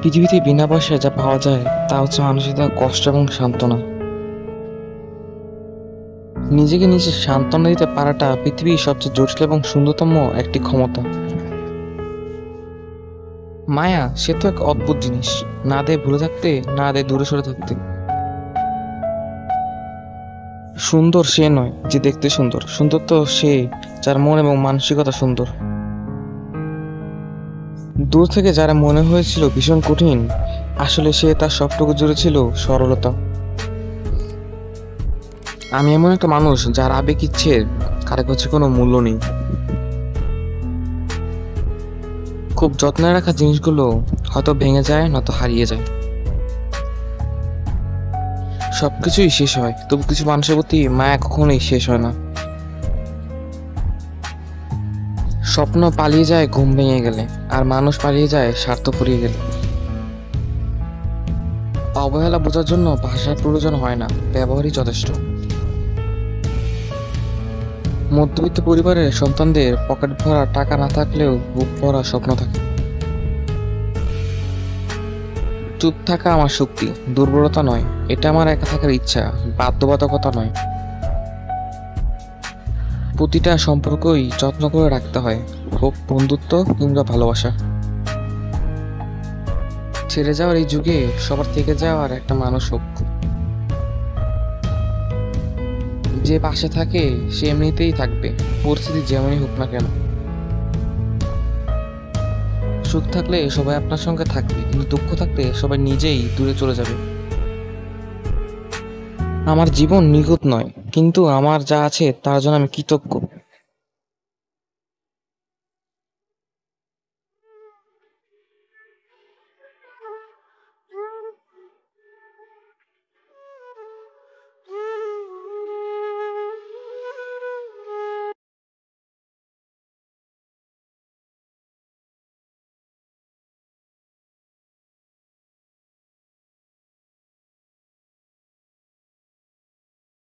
পৃথিবীতে বিনা পয়সায় যা পাওয়া যায় তা হচ্ছে মানসিক কষ্ট এবং সান্ত্বনা। নিজেকে নিজে সান্ত্বনা দিতে পারাটা পৃথিবীর সবচেয়ে জটিল এবং সুন্দরতম একটি ক্ষমতা। মায়া সে তো এক অদ্ভুত জিনিস, না দেয় ভুলে থাকতে, না দেয় দূরে সরে থাকতে। সুন্দর সে নয় যে দেখতে সুন্দর, সুন্দর তো সে যার মন এবং মানসিকতা সুন্দর। দূর থেকে যারা মনে হয়েছিল ভীষণ কঠিন, আসলে সে তার সবটুকু জুড়ে ছিল সরলতা। আমি এমন একটা মানুষ যার আবেগ ইচ্ছের কারো কাছে কোনো মূল্য নেই। খুব যত্নে রাখা জিনিসগুলো হয়তো ভেঙে যায়, নয়তো হারিয়ে যায়। সবকিছুই শেষ হয়, তবু কিছু মানুষের প্রতি মায়া কখনোই শেষ হয় না। স্বপ্ন পালিয়ে যায় ঘুম ভেঙে গেলে, আর মানুষ পালিয়ে যায় স্বার্থ ফুরিয়ে গেলে। অবহেলা বোঝার জন্য ভাষার প্রয়োজন হয় না, ব্যবহারই যথেষ্ট। মধ্যবিত্ত পরিবারের সন্তানদের পকেট ভরা টাকা না থাকলেও বুক ভরা স্বপ্ন থাকে। চুপ থাকা আমার শক্তি, দুর্বলতা নয়। এটা আমার একা থাকার ইচ্ছা, বাধ্যবাধকতা নয়। প্রতিটা সম্পর্কই যত্ন করে রাখতে হয়, হোক বন্ধুত্ব কিংবা ভালোবাসা। ছেড়ে যাওয়ার এই যুগে সবার থেকে যাওয়ার একটা মানুষ হোক, যে পাশে থাকে সে এমনিতেই থাকবে, পরিস্থিতি যেমনই হোক না কেন। সুখ থাকলে সবাই আপনার সঙ্গে থাকবে, কিন্তু দুঃখ থাকলে সবাই নিজেই দূরে চলে যাবে। আমার জীবন নিখুঁত নয়, কিন্তু আমার যা আছে তার জন্য আমি কৃতজ্ঞ।